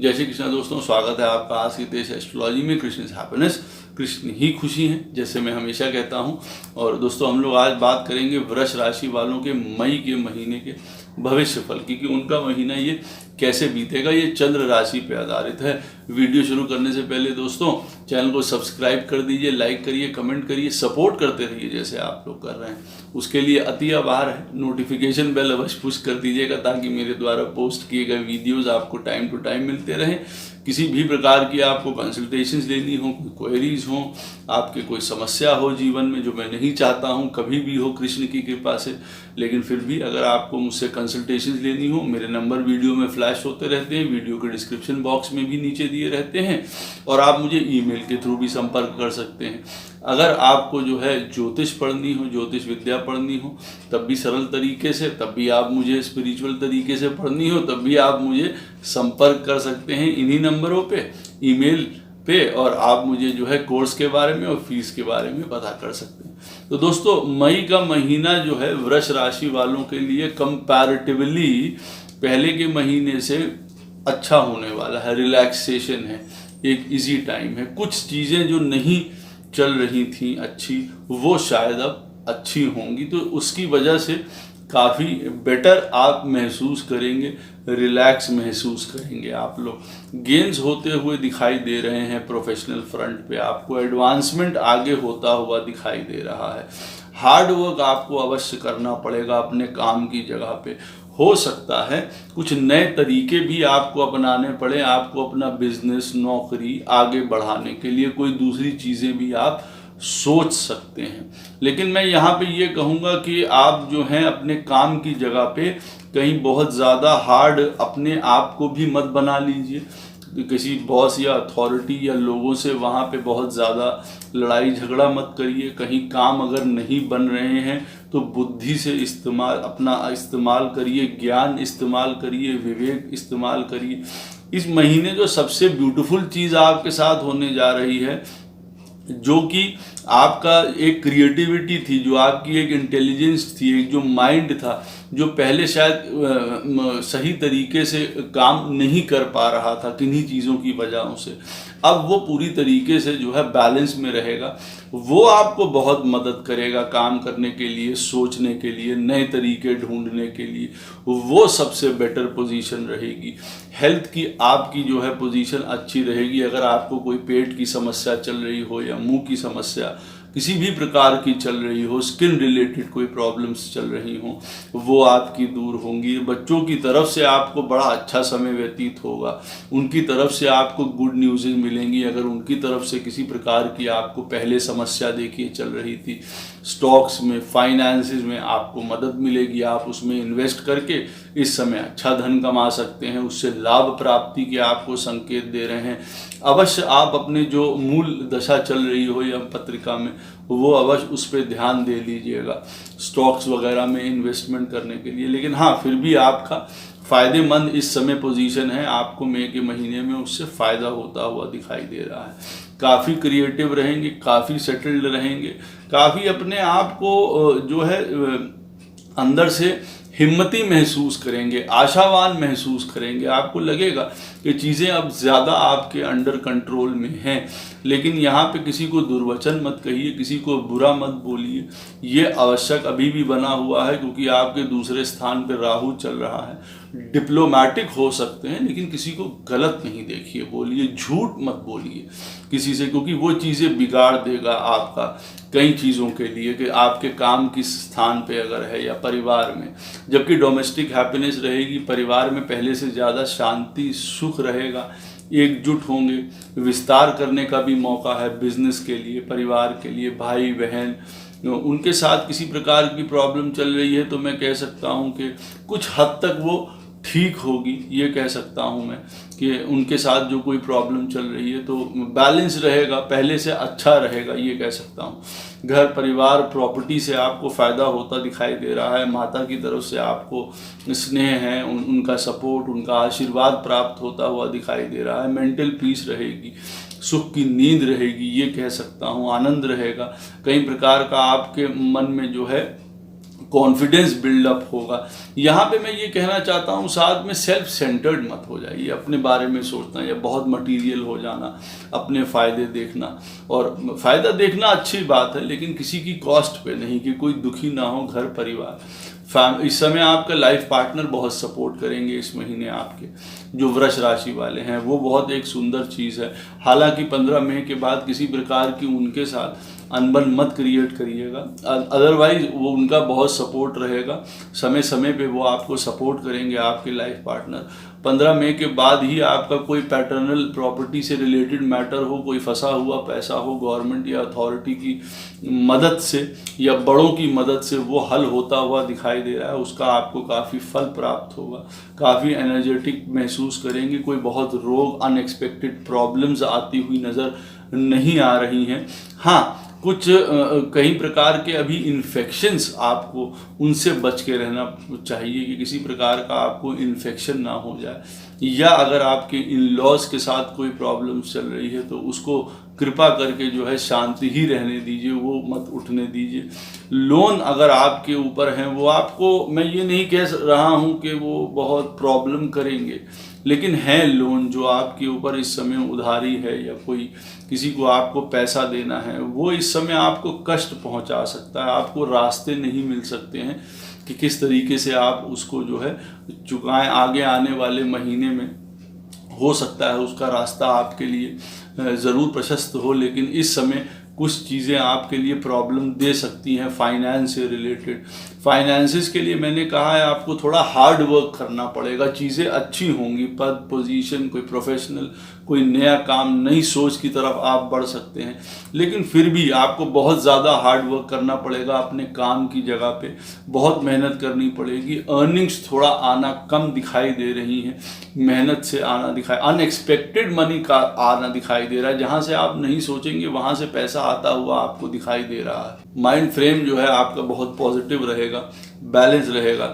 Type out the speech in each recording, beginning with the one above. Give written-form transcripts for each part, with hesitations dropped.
जय श्री कृष्ण दोस्तों, स्वागत है आपका आज की तेज एस्ट्रोलॉजी में। कृष्ण इज हैप्पीनेस, कृष्ण ही खुशी है, जैसे मैं हमेशा कहता हूं। और दोस्तों हम लोग आज बात करेंगे वृष राशि वालों के मई के महीने के भविष्यफल की, कि उनका महीना ये कैसे बीतेगा। ये चंद्र राशि पे आधारित है। वीडियो शुरू करने से पहले दोस्तों चैनल को सब्सक्राइब कर दीजिए, लाइक करिए, कमेंट करिए, सपोर्ट करते रहिए जैसे आप लोग कर रहे हैं। उसके लिए अति आभार है। नोटिफिकेशन बेल अवश्य पुश कर दीजिएगा ताकि मेरे द्वारा पोस्ट किए गए वीडियोज़ आपको टाइम टू टाइम मिलते रहें। किसी भी प्रकार की आपको कंसल्टेशंस लेनी हो, कोई क्वेरीज हो, आपके कोई समस्या हो जीवन में, जो मैं नहीं चाहता हूं कभी भी हो कृष्ण की कृपा से, लेकिन फिर भी अगर आपको मुझसे कंसल्टेशंस लेनी हो, मेरे नंबर वीडियो में फ्लैश होते रहते हैं, वीडियो के डिस्क्रिप्शन बॉक्स में भी नीचे दिए रहते हैं, और आप मुझे ईमेल के थ्रू भी संपर्क कर सकते हैं। अगर आपको जो है ज्योतिष पढ़नी हो, ज्योतिष विद्या पढ़नी हो, तब भी सरल तरीके से, तब भी आप मुझे स्पिरिचुअल तरीके से पढ़नी हो, तब भी आप मुझे संपर्क कर सकते हैं इन्हीं नंबरों पे, ईमेल पे, और आप मुझे जो है कोर्स के बारे में और फीस के बारे में पता कर सकते हैं। तो दोस्तों मई का महीना जो है वृष राशि वालों के लिए कंपैरेटिवली पहले के महीने से अच्छा होने वाला है। रिलैक्सेशन है, एक इजी टाइम है। कुछ चीज़ें जो नहीं चल रही थी अच्छी, वो शायद अब अच्छी होंगी, तो उसकी वजह से काफ़ी बेटर आप महसूस करेंगे, रिलैक्स महसूस करेंगे। आप लोग गेन्स होते हुए दिखाई दे रहे हैं। प्रोफेशनल फ्रंट पे आपको एडवांसमेंट आगे होता हुआ दिखाई दे रहा है। हार्ड वर्क आपको अवश्य करना पड़ेगा अपने काम की जगह पे। हो सकता है कुछ नए तरीके भी आपको अपनाने पड़े, आपको अपना बिजनेस, नौकरी आगे बढ़ाने के लिए कोई दूसरी चीज़ें भी आप सोच सकते हैं। लेकिन मैं यहाँ पे ये कहूँगा कि आप जो हैं अपने काम की जगह पे कहीं बहुत ज़्यादा हार्ड अपने आप को भी मत बना लीजिए। किसी बॉस या अथॉरिटी या लोगों से वहाँ पे बहुत ज़्यादा लड़ाई झगड़ा मत करिए। कहीं काम अगर नहीं बन रहे हैं तो बुद्धि से अपना इस्तेमाल करिए, ज्ञान इस्तेमाल करिए, विवेक इस्तेमाल करिए। इस महीने जो सबसे ब्यूटीफुल चीज़ आपके साथ होने जा रही है, जो कि आपका एक क्रिएटिविटी थी, जो आपकी एक इंटेलिजेंस थी, एक जो माइंड था, जो पहले शायद सही तरीके से काम नहीं कर पा रहा था किन्हीं चीज़ों की वजहों से, अब वो पूरी तरीके से जो है बैलेंस में रहेगा। वो आपको बहुत मदद करेगा काम करने के लिए, सोचने के लिए, नए तरीके ढूंढने के लिए। वो सबसे बेटर पोजीशन रहेगी। हेल्थ की आपकी जो है पोजीशन अच्छी रहेगी। अगर आपको कोई पेट की समस्या चल रही हो या मुंह की समस्या किसी भी प्रकार की चल रही हो, स्किन रिलेटेड कोई प्रॉब्लम्स चल रही हो, वो आपकी दूर होंगी। बच्चों की तरफ से आपको बड़ा अच्छा समय व्यतीत होगा। उनकी तरफ से आपको गुड न्यूज़ मिलेंगी। अगर उनकी तरफ से किसी प्रकार की आपको पहले समस्या देखिए चल रही थी, स्टॉक्स में, फाइनेंसेस में आपको मदद मिलेगी। आप उसमें इन्वेस्ट करके इस समय अच्छा धन कमा सकते हैं। उससे लाभ प्राप्ति के आपको संकेत दे रहे हैं। अवश्य आप अपने जो मूल दशा चल रही हो या पत्रिका में, वो अवश्य उस पर ध्यान दे लीजिएगा स्टॉक्स वगैरह में इन्वेस्टमेंट करने के लिए। लेकिन हाँ, फिर भी आपका फ़ायदेमंद इस समय पोजीशन है। आपको मई के महीने में उससे फ़ायदा होता हुआ दिखाई दे रहा है। काफ़ी क्रिएटिव रहेंगे, काफ़ी सेटल्ड रहेंगे, काफ़ी अपने आप को जो है अंदर से हिम्मती महसूस करेंगे, आशावान महसूस करेंगे। आपको लगेगा कि चीज़ें अब ज़्यादा आपके अंडर कंट्रोल में हैं। लेकिन यहाँ पे किसी को दुर्वचन मत कहिए, किसी को बुरा मत बोलिए। ये आवश्यक अभी भी बना हुआ है, क्योंकि आपके दूसरे स्थान पे राहु चल रहा है। डिप्लोमेटिक हो सकते हैं, लेकिन किसी को गलत नहीं देखिए, बोलिए, झूठ मत बोलिए किसी से, क्योंकि वो चीज़ें बिगाड़ देगा आपका कई चीज़ों के लिए, कि आपके काम किस स्थान पे अगर है या परिवार में। जबकि डोमेस्टिक हैप्पीनेस रहेगी, परिवार में पहले से ज़्यादा शांति, सुख रहेगा, एकजुट होंगे, विस्तार करने का भी मौका है बिजनेस के लिए, परिवार के लिए, भाई बहन उनके साथ किसी प्रकार की प्रॉब्लम चल रही है तो मैं कह सकता हूं कि कुछ हद तक वो ठीक होगी। ये कह सकता हूं मैं कि उनके साथ जो कोई प्रॉब्लम चल रही है तो बैलेंस रहेगा, पहले से अच्छा रहेगा, ये कह सकता हूं। घर परिवार प्रॉपर्टी से आपको फ़ायदा होता दिखाई दे रहा है। माता की तरफ से आपको स्नेह है, उनका सपोर्ट, उनका आशीर्वाद प्राप्त होता हुआ दिखाई दे रहा है। मेंटल पीस रहेगी, सुख की नींद रहेगी, ये कह सकता हूँ। आनंद रहेगा। कई प्रकार का आपके मन में जो है कॉन्फिडेंस बिल्डअप होगा। यहाँ पे मैं ये कहना चाहता हूँ, साथ में सेल्फ सेंटर्ड मत हो जाइए, अपने बारे में सोचना या बहुत मटीरियल हो जाना, अपने फ़ायदे देखना। और फ़ायदा देखना अच्छी बात है, लेकिन किसी की कॉस्ट पे नहीं, कि कोई दुखी ना हो घर परिवार। इस समय आपका लाइफ पार्टनर बहुत सपोर्ट करेंगे इस महीने आपके, जो वृष राशि वाले हैं, वो बहुत एक सुंदर चीज़ है। हालांकि 15 मई के बाद किसी प्रकार की उनके साथ अनबन मत क्रिएट करिएगा, अदरवाइज वो उनका बहुत सपोर्ट रहेगा, समय समय पे वो आपको सपोर्ट करेंगे आपके लाइफ पार्टनर। 15 मई के बाद ही आपका कोई पैटर्नल प्रॉपर्टी से रिलेटेड मैटर हो, कोई फंसा हुआ पैसा हो, गवर्नमेंट या अथॉरिटी की मदद से या बड़ों की मदद से वो हल होता हुआ दिखाई दे रहा है, उसका आपको काफ़ी फल प्राप्त होगा, काफ़ी एनर्जेटिक महसूस करेंगे। कोई बहुत रोग, अनएक्सपेक्टेड प्रॉब्लम्स आती हुई नज़र नहीं आ रही हैं। हाँ, कुछ कई प्रकार के अभी इन्फेक्शंस, आपको उनसे बच के रहना चाहिए कि किसी प्रकार का आपको इन्फेक्शन ना हो जाए, या अगर आपके इन लॉज के साथ कोई प्रॉब्लम चल रही है तो उसको कृपा करके जो है शांति ही रहने दीजिए, वो मत उठने दीजिए। लोन अगर आपके ऊपर हैं, वो आपको, मैं ये नहीं कह रहा हूँ कि वो बहुत प्रॉब्लम करेंगे, लेकिन हैं लोन जो आपके ऊपर इस समय उधारी है, या कोई किसी को आपको पैसा देना है, वो इस समय आपको कष्ट पहुंचा सकता है। आपको रास्ते नहीं मिल सकते हैं कि किस तरीके से आप उसको जो है चुकाएं। आगे आने वाले महीने में हो सकता है उसका रास्ता आपके लिए ज़रूर प्रशस्त हो, लेकिन इस समय कुछ चीज़ें आपके लिए प्रॉब्लम दे सकती हैं फाइनेंस से रिलेटेड। फाइनेंसिस के लिए मैंने कहा है आपको थोड़ा हार्ड वर्क करना पड़ेगा, चीज़ें अच्छी होंगी, पद पोजीशन, कोई प्रोफेशनल, कोई नया काम, नई सोच की तरफ आप बढ़ सकते हैं, लेकिन फिर भी आपको बहुत ज़्यादा हार्ड वर्क करना पड़ेगा। अपने काम की जगह पे बहुत मेहनत करनी पड़ेगी। अर्निंग्स थोड़ा आना कम दिखाई दे रही हैं, मेहनत से आना दिखाई, अनएक्सपेक्टेड मनी का आना दिखाई दे रहा है, जहाँ से आप नहीं सोचेंगे वहाँ से पैसा आता हुआ आपको दिखाई दे रहा है। माइंड फ्रेम जो है आपका बहुत पॉजिटिव रहेगा, बैलेंस रहेगा,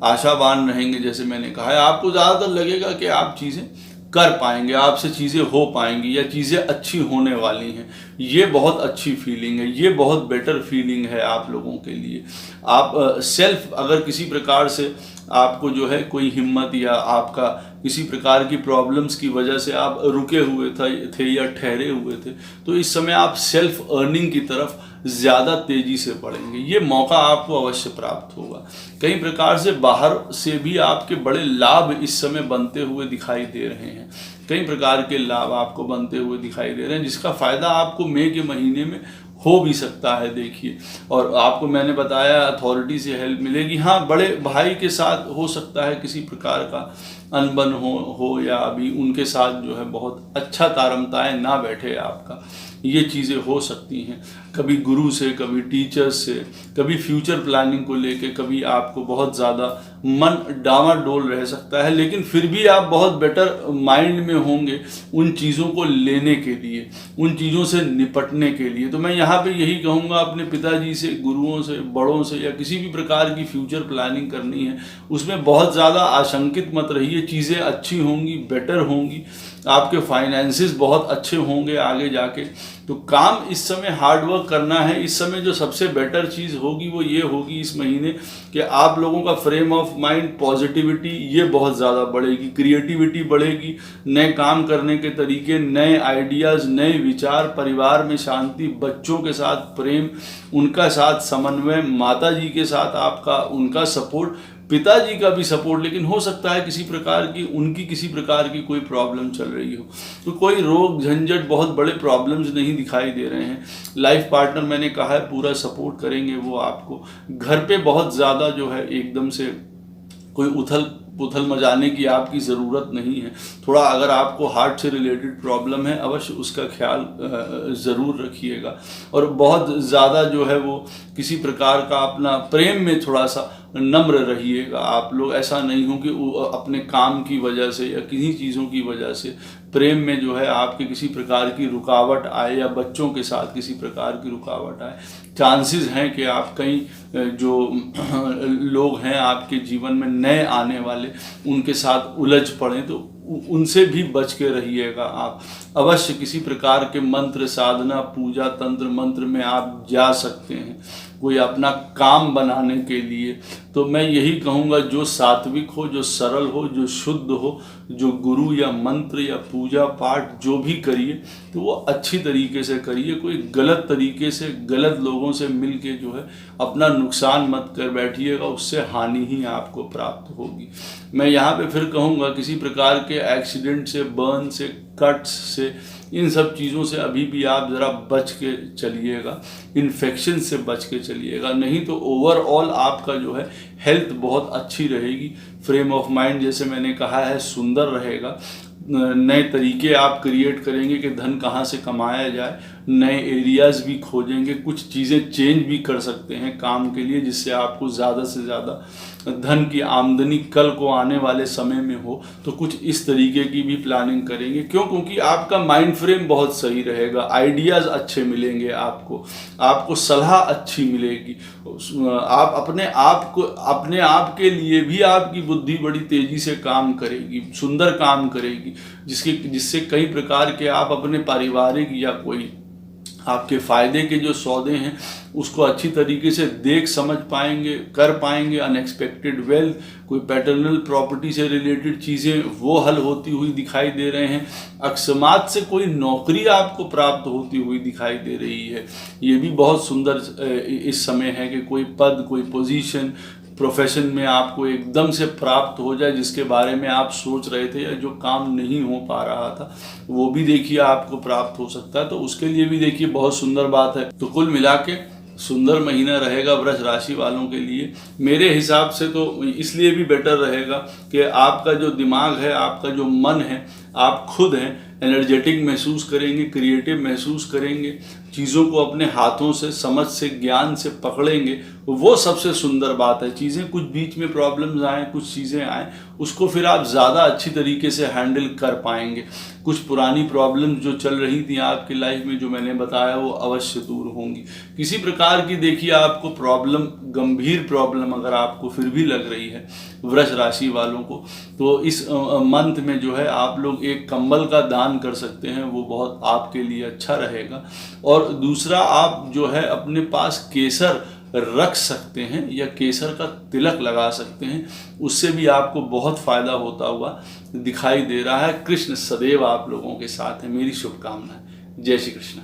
आशावान रहेंगे। जैसे मैंने कहा है, आपको ज़्यादातर लगेगा कि आप चीज़ें कर पाएंगे, आपसे चीज़ें हो पाएंगी, या चीज़ें अच्छी होने वाली हैं। ये बहुत अच्छी फीलिंग है, ये बहुत बेटर फीलिंग है आप लोगों के लिए। आप सेल्फ अगर किसी प्रकार से आपको जो है कोई हिम्मत, या आपका किसी प्रकार की प्रॉब्लम्स की वजह से आप रुके हुए थे या ठहरे हुए थे, तो इस समय आप सेल्फ अर्निंग की तरफ ज़्यादा तेज़ी से बढ़ेंगे। ये मौका आपको अवश्य प्राप्त होगा। कई प्रकार से बाहर से भी आपके बड़े लाभ इस समय बनते हुए दिखाई दे रहे हैं, कई प्रकार के लाभ आपको बनते हुए दिखाई दे रहे हैं, जिसका फ़ायदा आपको मई के महीने में हो भी सकता है। देखिए, और आपको मैंने बताया अथॉरिटी से हेल्प मिलेगी। हाँ, बड़े भाई के साथ हो सकता है किसी प्रकार का अनबन हो या अभी उनके साथ जो है बहुत अच्छा तारमताए ना बैठे आपका, ये चीज़ें हो सकती हैं। कभी गुरु से, कभी टीचर्स से, कभी फ्यूचर प्लानिंग को लेके कभी आपको बहुत ज़्यादा मन डामाडोल रह सकता है, लेकिन फिर भी आप बहुत बेटर माइंड में होंगे उन चीज़ों को लेने के लिए, उन चीज़ों से निपटने के लिए। तो मैं यहाँ पे यही कहूँगा, अपने पिताजी से, गुरुओं से, बड़ों से, या किसी भी प्रकार की फ्यूचर प्लानिंग करनी है उसमें बहुत ज़्यादा आशंकित मत रहिए। चीज़ें अच्छी होंगी, बेटर होंगी, आपके फाइनेंसेस बहुत अच्छे होंगे आगे जाके। तो काम इस समय हार्ड वर्क करना है। इस समय जो सबसे बेटर चीज़ होगी वो ये होगी इस महीने कि आप लोगों का फ्रेम ऑफ माइंड, पॉजिटिविटी, ये बहुत ज़्यादा बढ़ेगी, क्रिएटिविटी बढ़ेगी, नए काम करने के तरीके, नए आइडियाज़, नए विचार, परिवार में शांति, बच्चों के साथ प्रेम, उनका साथ समन्वय, माता जी के साथ आपका उनका सपोर्ट, पिताजी का भी सपोर्ट। लेकिन हो सकता है किसी प्रकार की उनकी किसी प्रकार की कोई प्रॉब्लम चल रही हो, तो कोई रोग झंझट, बहुत बड़े प्रॉब्लम्स नहीं दिखाई दे रहे हैं। लाइफ पार्टनर मैंने कहा है पूरा सपोर्ट करेंगे वो आपको। घर पे बहुत ज़्यादा जो है एकदम से कोई उथल मचाने की आपकी ज़रूरत नहीं है। थोड़ा अगर आपको हार्ट से रिलेटेड प्रॉब्लम है, अवश्य उसका ख्याल ज़रूर रखिएगा। और बहुत ज़्यादा जो है वो किसी प्रकार का अपना प्रेम में थोड़ा सा नम्र रहिएगा आप लोग। ऐसा नहीं हो कि अपने काम की वजह से या किसी चीज़ों की वजह से प्रेम में जो है आपके किसी प्रकार की रुकावट आए, या बच्चों के साथ किसी प्रकार की रुकावट आए। चांसेस हैं कि आप कई जो लोग हैं आपके जीवन में नए आने वाले, उनके साथ उलझ पड़ें, तो उनसे भी बच के रहिएगा आप। अवश्य किसी प्रकार के मंत्र, साधना, पूजा, तंत्र मंत्र में आप जा सकते हैं। कोई अपना काम बनाने के लिए, तो मैं यही कहूँगा जो सात्विक हो, जो सरल हो, जो शुद्ध हो, जो गुरु या मंत्र या पूजा पाठ जो भी करिए तो वो अच्छी तरीके से करिए। कोई गलत तरीके से गलत लोगों से मिल के जो है अपना नुकसान मत कर बैठिएगा, उससे हानि ही आपको प्राप्त होगी। मैं यहाँ पे फिर कहूँगा किसी प्रकार के एक्सीडेंट से, बर्न से, कट्स से, इन सब चीज़ों से अभी भी आप ज़रा बच के चलिएगा, इन्फेक्शन से बच के चलिएगा, नहीं तो ओवरऑल आपका जो है हेल्थ बहुत अच्छी रहेगी। फ्रेम ऑफ माइंड जैसे मैंने कहा है सुंदर रहेगा। नए तरीके आप क्रिएट करेंगे कि धन कहाँ से कमाया जाए, नए एरियाज़ भी खोजेंगे, कुछ चीज़ें चेंज भी कर सकते हैं काम के लिए, जिससे आपको ज़्यादा से ज़्यादा धन की आमदनी कल को आने वाले समय में हो। तो कुछ इस तरीके की भी प्लानिंग करेंगे, क्योंकि आपका माइंड फ्रेम बहुत सही रहेगा, आइडियाज़ अच्छे मिलेंगे, आपको सलाह अच्छी मिलेगी। आप अपने आप के लिए भी आपकी बुद्धि बड़ी तेज़ी से काम करेगी, सुंदर काम करेगी, जिससे कई प्रकार के आप अपने पारिवारिक या कोई आपके फ़ायदे के जो सौदे हैं उसको अच्छी तरीके से देख समझ पाएंगे, कर पाएंगे। अनएक्सपेक्टेड वेल्थ, कोई पैटर्नल प्रॉपर्टी से रिलेटेड चीज़ें वो हल होती हुई दिखाई दे रहे हैं। अकस्मात से कोई नौकरी आपको प्राप्त होती हुई दिखाई दे रही है, ये भी बहुत सुंदर इस समय है कि कोई पद, कोई पोजीशन प्रोफेशन में आपको एकदम से प्राप्त हो जाए, जिसके बारे में आप सोच रहे थे या जो काम नहीं हो पा रहा था वो भी देखिए आपको प्राप्त हो सकता है। तो उसके लिए भी देखिए बहुत सुंदर बात है। तो कुल मिला के सुंदर महीना रहेगा वृष राशि वालों के लिए। मेरे हिसाब से तो इसलिए भी बेटर रहेगा कि आपका जो दिमाग है, आपका जो मन है, आप खुद हैं, एनर्जेटिक महसूस करेंगे, क्रिएटिव महसूस करेंगे, चीज़ों को अपने हाथों से, समझ से, ज्ञान से पकड़ेंगे। वो सबसे सुंदर बात है। चीज़ें कुछ बीच में प्रॉब्लम्स आएँ, कुछ चीज़ें आएँ, उसको फिर आप ज़्यादा अच्छी तरीके से हैंडल कर पाएंगे। कुछ पुरानी प्रॉब्लम्स जो चल रही थी आपकी लाइफ में, जो मैंने बताया, वो अवश्य दूर होंगी। किसी प्रकार की देखिए आपको प्रॉब्लम, गंभीर प्रॉब्लम अगर आपको फिर भी लग रही है वृष राशि वालों को, तो इस मंथ में जो है आप लोग एक कंबल का दान कर सकते हैं, वो बहुत आपके लिए अच्छा रहेगा। और दूसरा, आप जो है अपने पास केसर रख सकते हैं या केसर का तिलक लगा सकते हैं, उससे भी आपको बहुत फायदा होता हुआ दिखाई दे रहा है। कृष्ण सदैव आप लोगों के साथ है, मेरी शुभकामनाएं। जय श्री कृष्ण।